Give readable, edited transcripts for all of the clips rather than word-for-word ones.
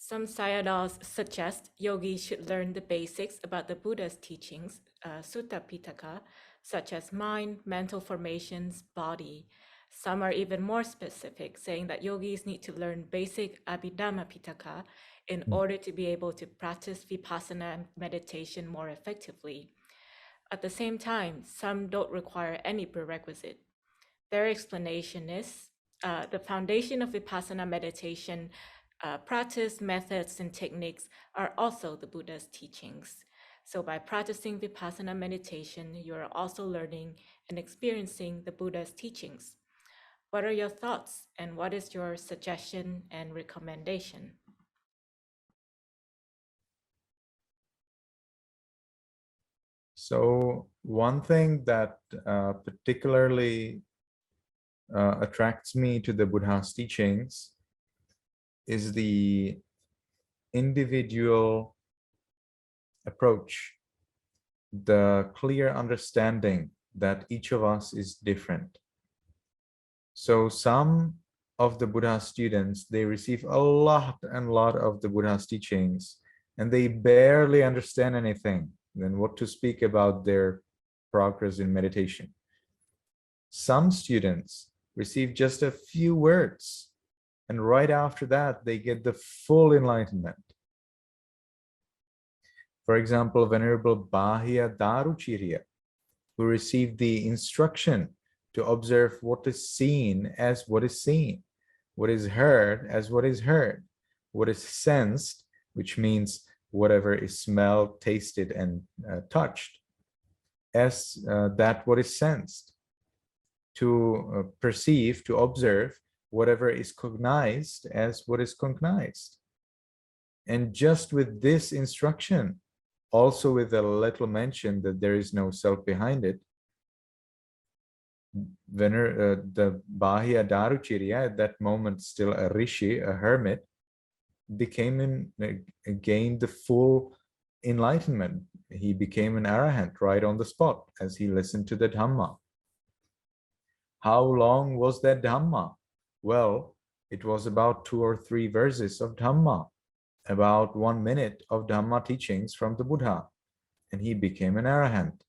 Some Sayadaws suggest yogis should learn the basics about the Buddha's teachings, Sutta Pitaka, such as mind, mental formations, body. Some are even more specific, saying that yogis need to learn basic Abhidhamma Pitaka in order to be able to practice Vipassana and meditation more effectively. At the same time, some don't require any prerequisite. Their explanation is the foundation of Vipassana meditation practice, methods, and techniques are also the Buddha's teachings. So by practicing Vipassana meditation, you are also learning and experiencing the Buddha's teachings. What are your thoughts and what is your suggestion and recommendation? So one thing that particularly attracts me to the Buddha's teachings is the individual approach, the clear understanding that each of us is different. So some of the Buddha's students, they receive a lot of the Buddha's teachings, and they barely understand anything. Then what to speak about their progress in meditation. Some students receive just a few words, and right after that, they get the full enlightenment. For example, Venerable Bahya Daruchirya, who received the instruction to observe what is seen as what is seen, what is heard as what is heard, what is sensed, which means whatever is smelled, tasted, and touched, as that what is sensed, to perceive, to observe whatever is cognized as what is cognized. And just with this instruction, also with a little mention that there is no self behind it, the Bahya Daruchirya, at that moment still a rishi, a hermit, gained the full enlightenment. He became an arahant right on the spot as he listened to the Dhamma. How long was that Dhamma? Well, it was about 2 or 3 verses of Dhamma, about 1 minute of Dhamma teachings from the Buddha, and he became an arahant.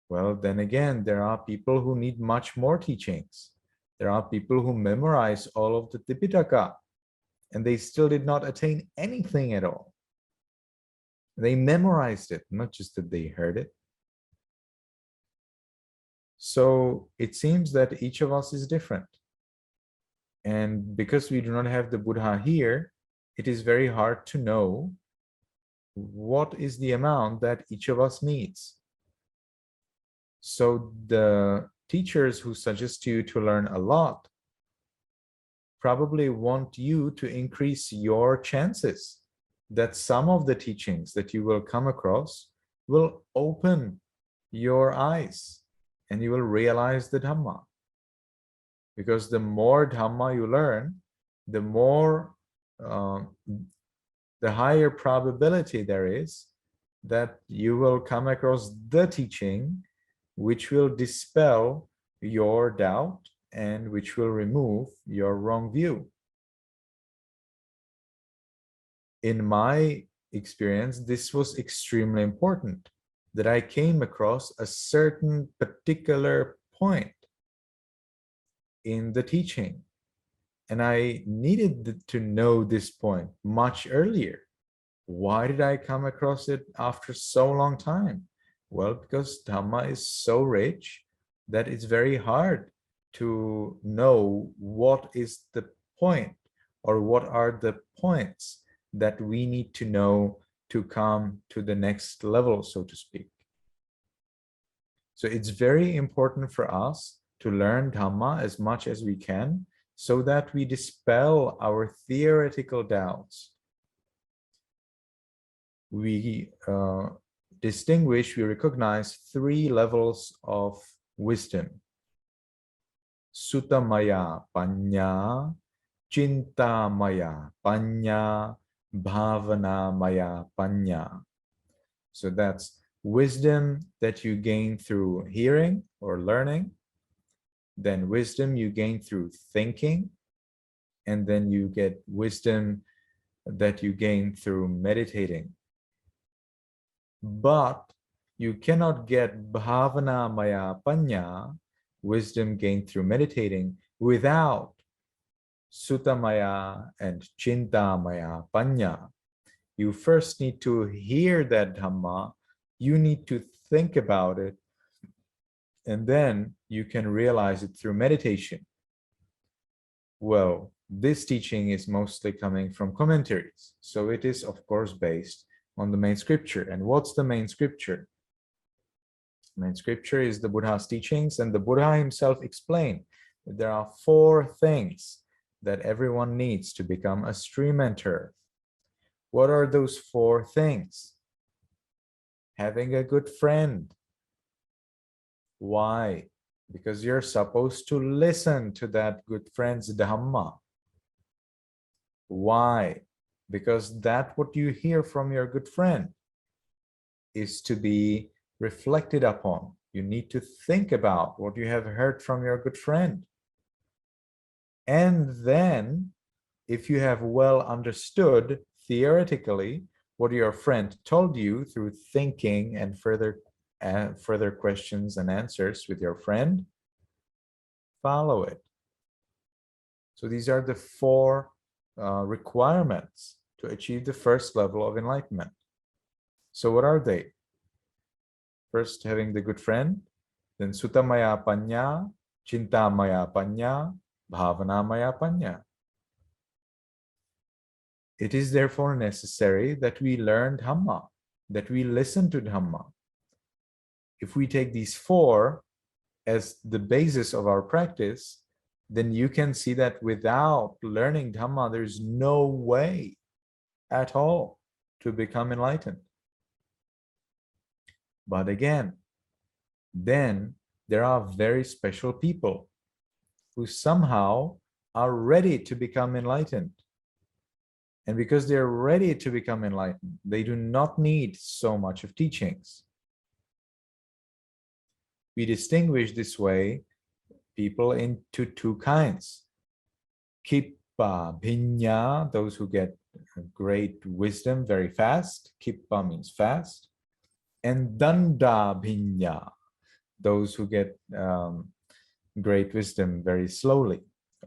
Well, then again, there are people who need much more teachings. There are people who memorize all of the Tipitaka, and they still did not attain anything at all. They memorized it, not just that they heard it. So it seems that each of us is different. And because we do not have the Buddha here, it is very hard to know what is the amount that each of us needs. So the teachers who suggest you to learn a lot probably want you to increase your chances that some of the teachings that you will come across will open your eyes and you will realize the Dhamma. Because the more Dhamma you learn, the more, the higher probability there is that you will come across the teaching which will dispel your doubt and which will remove your wrong view. In my experience, this was extremely important, that I came across a certain particular point in the teaching, and I needed to know this point much earlier. Why did I come across it after so long time? Well, because Dhamma is so rich that it's very hard to know what is the point or what are the points that we need to know to come to the next level, so to speak. So it's very important for us to learn Dhamma as much as we can so that we dispel our theoretical doubts. We we recognize 3 levels of wisdom. Suttamaya Panya, Chintamaya Panya, Bhavanamaya Panya. So that's wisdom that you gain through hearing or learning, then wisdom you gain through thinking, and then you get wisdom that you gain through meditating. But you cannot get bhavana maya panya, wisdom gained through meditating, without sutta maya and chinta maya panya. You first need to hear that dhamma, you need to think about it, and then you can realize it through meditation. Well, this teaching is mostly coming from commentaries, so it is of course based on the main scripture. And what's the main scripture? The main scripture is the Buddha's teachings, and the Buddha himself explained that there are 4 things that everyone needs to become a stream enterer. What are those 4 things? Having a good friend. Why? Because you're supposed to listen to that good friend's dhamma. Why? Because that what you hear from your good friend is to be reflected upon. You need to think about what you have heard from your good friend. And then, if you have well understood theoretically what your friend told you through thinking and further questions and answers with your friend, follow it. So these are the 4 requirements to achieve the first level of enlightenment. So what are they? First, having the good friend, then sutta maya panya, chinta maya panya, bhavana maya panya. It is therefore necessary that we learn Dhamma, that we listen to Dhamma. If we take these 4 as the basis of our practice, then you can see that without learning Dhamma, there's no way at all to become enlightened. But again, then there are very special people who somehow are ready to become enlightened. And because they're ready to become enlightened, they do not need so much of teachings. We distinguish this way people into 2 kinds. Kippa bhinya, those who get great wisdom very fast. Kippa means fast. And danda bhinya, those who get great wisdom very slowly.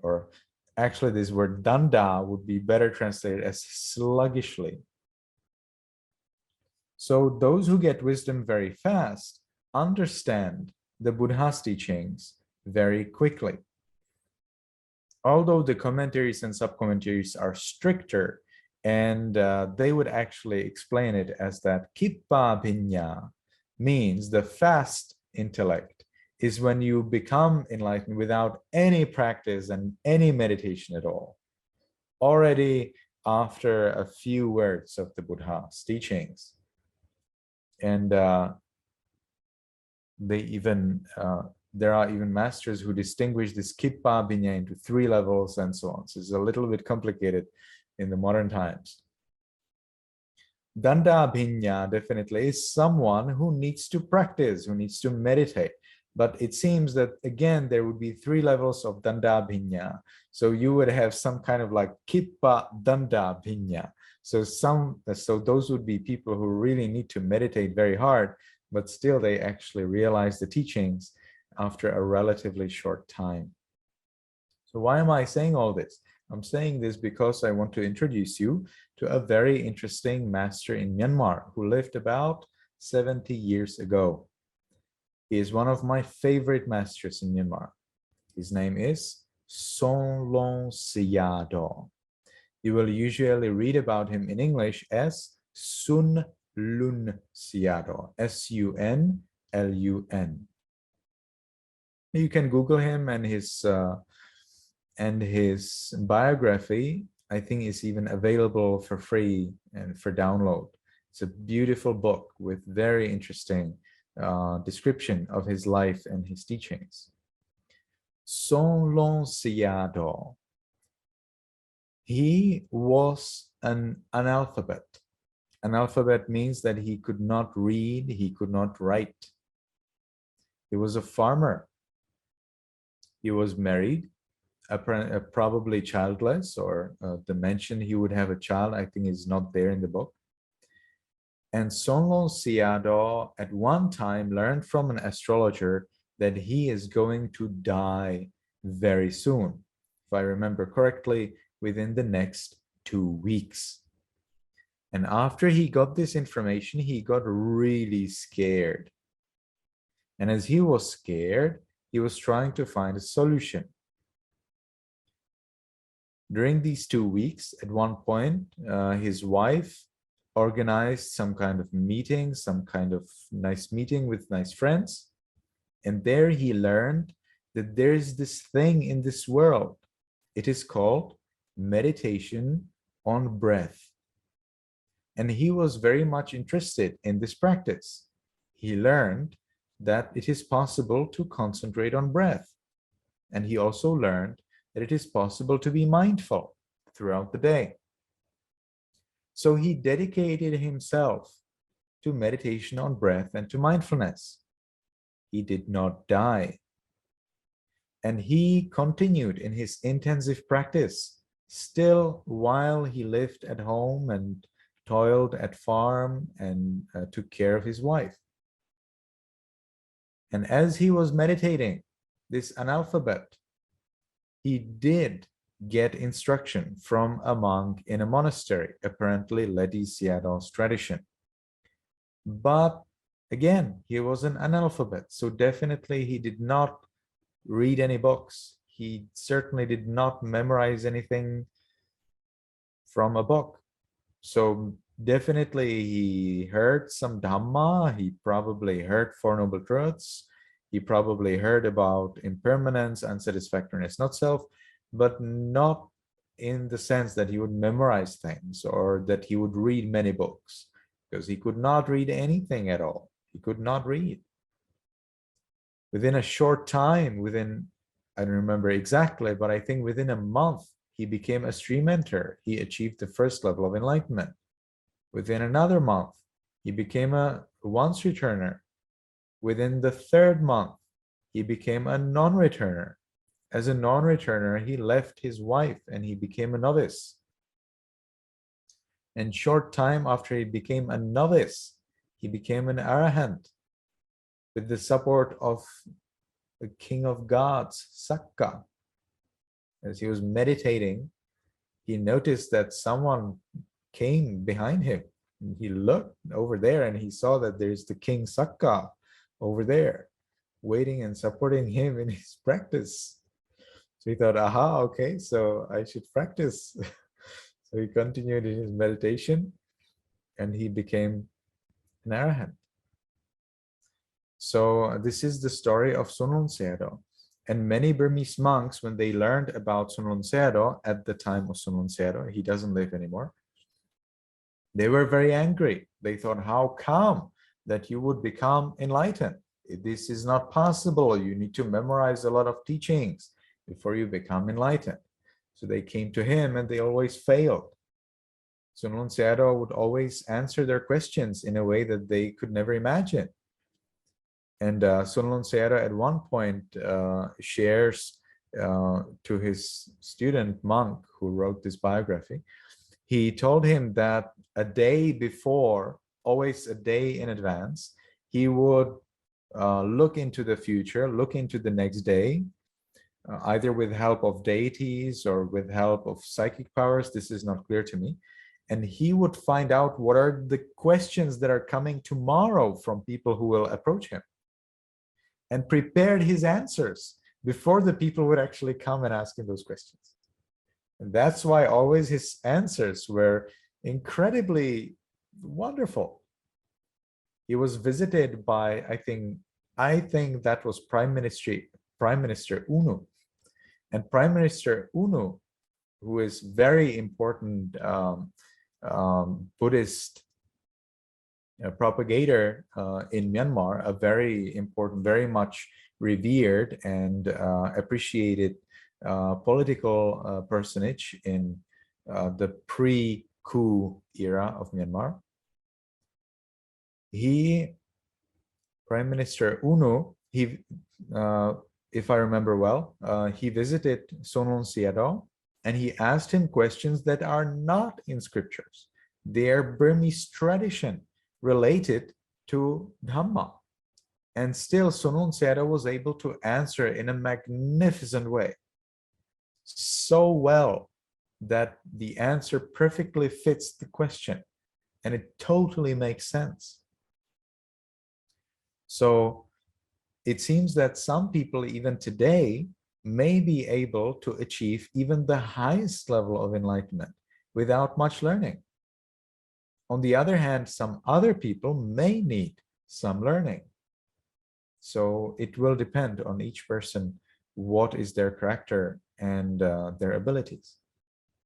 Or actually, this word danda would be better translated as sluggishly. So those who get wisdom very fast understand the Buddha's teachings very quickly. Although the commentaries and sub-commentaries are stricter, and they would actually explain it as that kippa bhinya means the fast intellect is when you become enlightened without any practice and any meditation at all. Already after a few words of the Buddha's teachings. And there are even masters who distinguish this kippa bhinya into 3 levels and so on. So it's a little bit complicated in the modern times. Danda bhinya definitely is someone who needs to practice, who needs to meditate. But it seems that, again, there would be 3 levels of danda bhinya. So you would have some kind of like kippa danda bhinya. So those would be people who really need to meditate very hard, but still they actually realize the teachings after a relatively short time. So why am I saying all this? I'm saying this because I want to introduce you to a very interesting master in Myanmar who lived about 70 years ago. He is one of my favorite masters in Myanmar. His name is Sunlun Sayadaw. You will usually read about him in English as Sunlun Sayadaw, S-U-N-L-U-N. You can Google him, and his biography, I think, is even available for free and for download. It's a beautiful book with very interesting description of his life and his teachings. Sunlun Sayadaw. He was an analphabet. Analphabet means that he could not read, he could not write. He was a farmer. He was married probably childless, or the mention he would have a child, I think, is not there in the book. And Sunlun Sayadaw at one time learned from an astrologer that he is going to die very soon, if I remember correctly, within the next 2 weeks. And after he got this information, he got really scared. And as he was scared, he was trying to find a solution. During these 2 weeks, at one point, his wife organized some kind of meeting, some kind of nice meeting with nice friends. And there he learned that there is this thing in this world. It is called meditation on breath. And he was very much interested in this practice. He learned that it is possible to concentrate on breath. And he also learned that it is possible to be mindful throughout the day. So he dedicated himself to meditation on breath and to mindfulness. He did not die. And he continued in his intensive practice, still while he lived at home and toiled at farm and took care of his wife. And as he was meditating, this analphabet, he did get instruction from a monk in a monastery, apparently Ledi Sayadaw's tradition. But again, he was an analphabet, so definitely he did not read any books. He certainly did not memorize anything from a book. So definitely he heard some dhamma, he probably heard Four Noble Truths, he probably heard about impermanence, unsatisfactoriness, not self, but not in the sense that he would memorize things or that he would read many books, because he could not read anything at all. He could not read. Within a short time, I don't remember exactly, but I think within a month, he became a stream mentor. He achieved the first level of enlightenment. Within another month, he became a once returner. Within the third month, he became a non-returner. As a non-returner, he left his wife and he became a novice. And short time after he became a novice, he became an arahant with the support of the king of gods, Sakka. As he was meditating, he noticed that someone came behind him. And he looked over there and he saw that there's the king Sakka over there, waiting and supporting him in his practice. So he thought, aha, okay, so I should practice. So he continued in his meditation and he became an arahant. So this is the story of Sunlun Sayadaw. And many Burmese monks, when they learned about Sunlun Sayadaw at the time of Sunlun Sayadaw, he doesn't live anymore, they were very angry. They thought, how come that you would become enlightened? This is not possible. You need to memorize a lot of teachings before you become enlightened. So they came to him and they always failed. Sunlun Sayadaw would always answer their questions in a way that they could never imagine. And Sunlun Sayadaw at one point shares to his student monk who wrote this biography, he told him that a day before, always a day in advance, he would look into the future, look into the next day, either with help of deities or with help of psychic powers. This is not clear to me. And he would find out what are the questions that are coming tomorrow from people who will approach him, and prepared his answers before the people would actually come and ask him those questions. And that's why always his answers were incredibly wonderful. He was visited by, I think that was Prime Minister Unu. And Prime Minister Unu, who is very important Buddhist propagator in Myanmar, a very important, very much revered and appreciated political personage in the pre-coup era of Myanmar. Prime Minister Unu, he if I remember well, he visited Sunlun Sayadaw and he asked him questions that are not in scriptures. They are Burmese tradition related to Dhamma. And still, Sunlun Sayadaw was able to answer in a magnificent way. So well that the answer perfectly fits the question and it totally makes sense. So it seems that some people even today may be able to achieve even the highest level of enlightenment without much learning. On the other hand, some other people may need some learning. So it will depend on each person what is their character and their abilities.